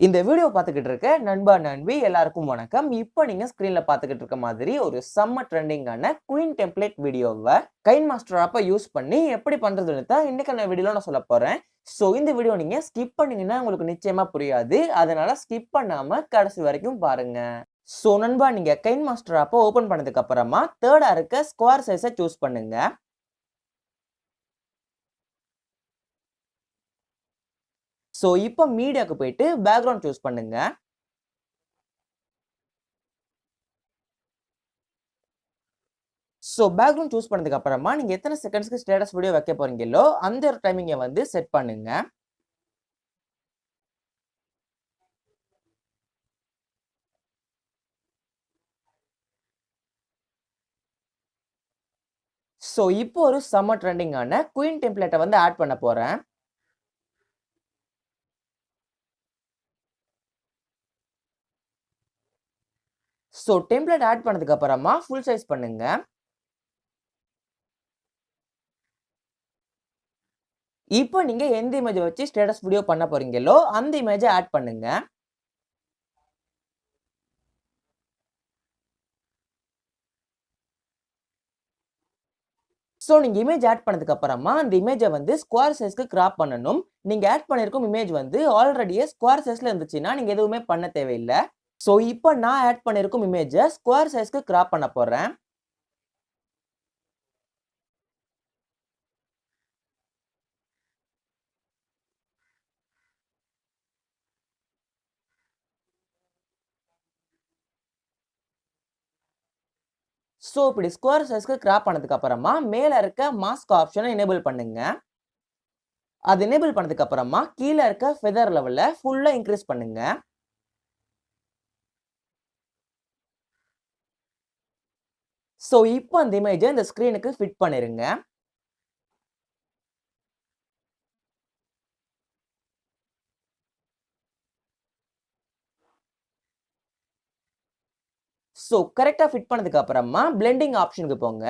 இந்த வீடியோ பார்த்துக்கிட்டு இருக்க நண்பா நண்பி எல்லாருக்கும் வணக்கம். இப்போ நீங்க ஸ்கிரீன்ல பார்த்துக்கிட்டு இருக்க மாதிரி ஒரு செம்ம ட்ரெண்டிங்கான குயின் டெம்ப்ளேட் வீடியோவை கைன் மாஸ்டர் ஆப்பை யூஸ் பண்ணி எப்படி பண்றதுன்னு தான் இன்னைக்கான வீடியோல நான் சொல்ல போறேன். ஸோ இந்த வீடியோ நீங்க ஸ்கிப் பண்ணீங்கன்னா உங்களுக்கு நிச்சயமா புரியாது. அதனால ஸ்கிப் பண்ணாம கடைசி வரைக்கும் பாருங்க. ஸோ நண்பா, நீங்க கைன் மாஸ்டர் ஆப்பை ஓபன் பண்ணதுக்கு அப்புறமா தேர்டா இருக்க ஸ்கொயர் சைஸை சூஸ் பண்ணுங்க. ஸோ இப்போ மீடியாக்கு போயிட்டு பேக்ரவுண்ட் சூஸ் பண்ணுங்க. ஸோ பேக்ரவுண்ட் சூஸ் பண்ணதுக்கு அப்புறமா நீங்க எத்தனை செகண்ட்ஸ்க்கு ஸ்டேட்டஸ் வீடியோ வைக்க போறீங்களோ அந்த ஒரு டைமிங்கை வந்து செட் பண்ணுங்க. ஸோ இப்போ ஒரு சம்மர் ட்ரெண்டிங்கான குயின் டெம்ப்ளேட்டை வந்து ஆட் பண்ண போறேன். ஸோ டெம்ப்ளேட் ஆட் பண்ணதுக்கு அப்புறமா ஃபுல் சைஸ் பண்ணுங்க. இப்போ நீங்க எந்த இமேஜை வச்சு ஸ்டேட்டஸ் வீடியோ பண்ண போறீங்களோ அந்த இமேஜை ஆட் பண்ணுங்க. ஸோ நீங்க இமேஜ் ஆட் பண்ணதுக்கு அப்புறமா அந்த இமேஜை வந்து ஸ்கொயர் சைஸ்க்கு கிராப் பண்ணணும். நீங்க ஆட் பண்ணிருக்கும் இமேஜ் வந்து ஆல்ரெடியே ஸ்கொயர் சைஸ்ல இருந்துச்சுன்னா நீங்க எதுவுமே பண்ண தேவையில்லை. ஸோ இப்போ நான் ஆட் பண்ணிருக்கும் இமேஜை ஸ்கொயர் சைஸ்க்கு கிராப் பண்ண போறேன். ஸோ இப்படி ஸ்கொயர் சைஸ்க்கு கிராப் பண்ணதுக்கு அப்புறமா மேல இருக்க மாஸ்க் ஆப்ஷனை எனேபிள் பண்ணுங்க. அது எனேபிள் பண்ணதுக்கு அப்புறமா கீழே இருக்க ஃபெதர் லெவல்ல ஃபுல்லா இன்க்ரீஸ் பண்ணுங்க. ஸோ இப்போ அந்த இமேஜை இந்த ஸ்கிரீனுக்கு ஃபிட் பண்ணிருங்க. ஸோ கரெக்டா ஃபிட் பண்ணதுக்கு அப்புறமா பிளெண்டிங் ஆப்ஷனுக்கு போங்க.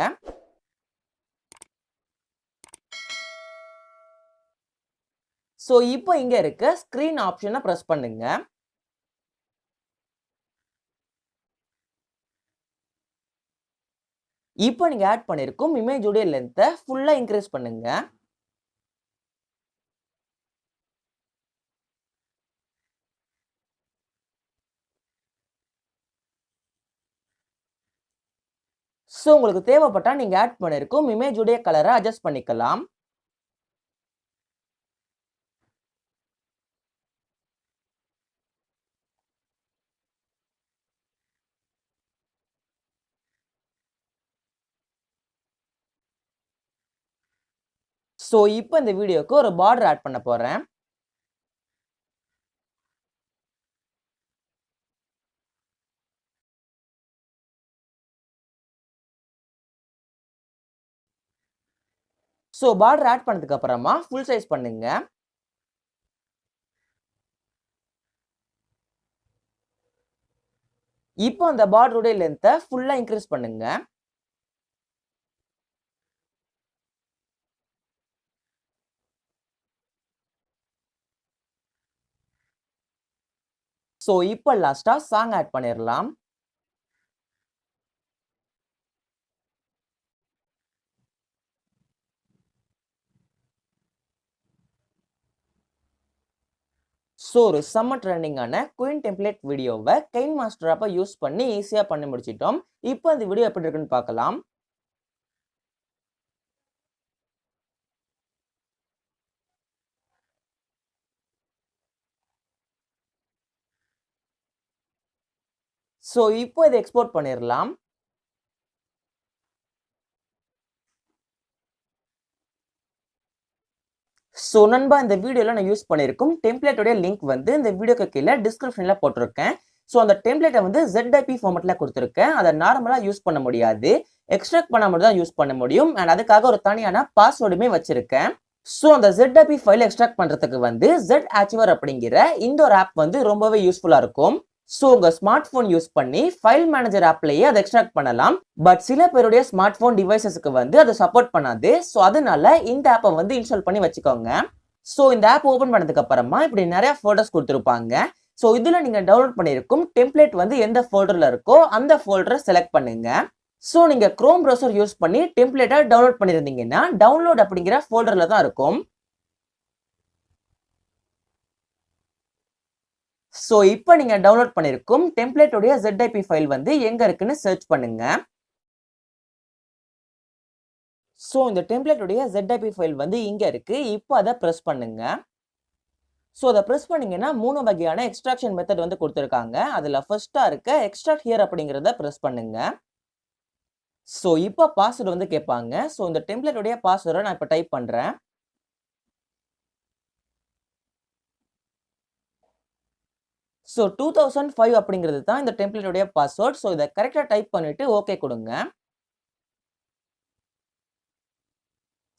ஸோ இப்போ இங்க இருக்க ஸ்கிரீன் ஆப்ஷனை பிரஸ் பண்ணுங்க. இப்போ நீங்க ஆட் பண்ணிருக்கும் இமேஜோட லென்த்தை ஃபுல்லா இன்க்ரீஸ் பண்ணுங்க. ஸோ உங்களுக்கு தேவைப்பட்டா நீங்க ஆட் பண்ணிருக்கும் இமேஜோட கலரை அட்ஜஸ்ட் பண்ணிக்கலாம். ஸோ இப்போ இந்த வீடியோக்கு ஒரு பார்டர் ஆட் பண்ண போறேன். ஸோ பார்டர் ஆட் பண்ணதுக்கு அப்புறமா ஃபுல் சைஸ் பண்ணுங்க. இப்போ அந்த பார்டருடைய லென்த்தை ஃபுல்லா இன்க்ரீஸ் பண்ணுங்க. ஸோ இப்போ லாஸ்டா சாங் ஆட் பண்ணிடலாம். ஸோ ஒரு செம்ம ட்ரெண்டிங்கான குயின் டெம்ப்ளேட் வீடியோவை கைன் மாஸ்டர் ஆப்பை யூஸ் பண்ணி ஈஸியா பண்ணி முடிச்சிட்டோம். இப்போ அந்த வீடியோ எப்படி இருக்குன்னு பார்க்கலாம். ஸோ இப்போ இதை எக்ஸ்போர்ட் பண்ணிடலாம். ஸோ நண்பா, இந்த வீடியோல நான் யூஸ் பண்ணியிருக்கும் டெம்ப்ளேட்டோட லிங்க் வந்து இந்த வீடியோக்கு கீழே டிஸ்கிரிப்ஷன்ல போட்டிருக்கேன். ஸோ அந்த டெம்ப்ளேட்டை வந்து ZIP ஃபார்மெட்ல கொடுத்துருக்கேன். அதை நார்மலா யூஸ் பண்ண முடியாது, எக்ஸ்ட்ராக்ட் பண்ண மட்டும் தான் யூஸ் பண்ண முடியும். அண்ட் அதுக்காக ஒரு தனியான பாஸ்வேர்டுமே வச்சிருக்கேன். ஸோ அந்த ZIP ஃபைல் எக்ஸ்ட்ராக்ட் பண்றதுக்கு வந்து Z-Archiver அப்படிங்கிற இந்த ஒரு ஆப் வந்து ரொம்பவே யூஸ்ஃபுல்லா இருக்கும். ஸோ உங்க ஸ்மார்ட் போன் யூஸ் பண்ணி ஃபைல் மேனேஜர் ஆப்லயே அதை எக்ஸ்ட்ராக்ட் பண்ணலாம். பட் சில பேருடைய ஸ்மார்ட் போன் டிவைசஸ்க்கு வந்து அதை சப்போர்ட் பண்ணாது. ஸோ அதனால இந்த ஆப்பை வந்து இன்ஸ்டால் பண்ணி வச்சுக்கோங்க. ஸோ இந்த ஆப் ஓபன் பண்ணதுக்கு அப்புறமா இப்படி நிறைய போட்டோஸ் கொடுத்துருப்பாங்க. ஸோ இதில் நீங்கள் டவுன்லோட் பண்ணியிருக்கும் டெம்ப்ளேட் வந்து எந்த ஃபோல்டரில் இருக்கோ அந்த ஃபோல்டரை செலக்ட் பண்ணுங்க. ஸோ நீங்கள் குரோம் ப்ரௌசர் யூஸ் பண்ணி டெம்ப்ளேட்டை டவுன்லோட் பண்ணியிருந்தீங்கன்னா டவுன்லோட் அப்படிங்கிற ஃபோல்டரில் தான் இருக்கும். ஸோ இப்போ நீங்கள் டவுன்லோட் பண்ணியிருக்கும் டெம்ப்ளேட்டோடைய ZIP ஃபைல் வந்து எங்கே இருக்குன்னு சர்ச் பண்ணுங்க. ஸோ இந்த டெம்ப்ளேட்டோடைய ZIP ஃபைல் வந்து இங்கே இருக்கு. இப்போ அதை ப்ரெஸ் பண்ணுங்க. ஸோ அதை ப்ரெஸ் பண்ணீங்கன்னா 3 வகையான எக்ஸ்ட்ராக்ஷன் மெத்தட் வந்து கொடுத்துருக்காங்க. அதில் ஃபர்ஸ்ட்டாக இருக்க எக்ஸ்ட்ராக்ட் ஹியர் அப்படிங்கிறத ப்ரெஸ் பண்ணுங்க. ஸோ இப்போ பாஸ்வேர்டு வந்து கேட்பாங்க. ஸோ இந்த டெம்ப்ளேட்டோடைய பாஸ்வேர்டை நான் இப்போ டைப் பண்ணுறேன். ஸோ 2005 அப்படிங்கிறது தான் இந்த டெம்ப்ளேட்டோடைய பாஸ்வேர்ட். ஸோ இதை கரெக்டாக டைப் பண்ணிட்டு ஓகே கொடுங்க.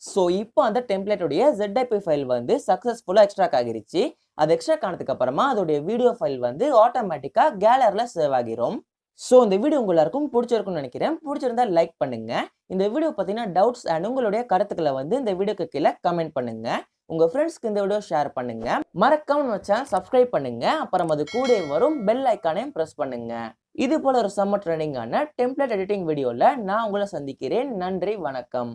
ஸோ இப்போ அந்த டெம்ப்ளேட்டோடைய ZIP ஃபைல் வந்து சக்ஸஸ்ஃபுல்லாக எக்ஸ்ட்ராக்ட் ஆகிருச்சு. அது எக்ஸ்ட்ராக்ட் ஆனதுக்கு அப்புறமா அதோடைய வீடியோ ஃபைல் வந்து ஆட்டோமேட்டிக்காக கேலரியில் சேவ் ஆகிரும். ஸோ இந்த வீடியோ எல்லாருக்கும் பிடிச்சிருக்கும்னு நினைக்கிறேன். பிடிச்சிருந்தா லைக் பண்ணுங்க. இந்த வீடியோ பற்றின டவுட்ஸ் அண்ட் உங்களுடைய கருத்துக்களை வந்து இந்த வீடியோக்கு கீழே கமெண்ட் பண்ணுங்க. உங்க ஃப்ரெண்ட்ஸ்க்கு இந்த வீடியோ ஷேர் பண்ணுங்க. மறக்காம நம்ம சேனல் சப்ஸ்கிரைப் பண்ணுங்க. அப்புறம் அது கூட வரும் பெல் ஐக்கானையும் பிரஸ் பண்ணுங்க. இது போல ஒரு செம்ம ட்ரெண்டிங்கான டெம்ப்ளேட் எடிட்டிங் வீடியோல நான் உங்களை சந்திக்கிறேன். நன்றி, வணக்கம்.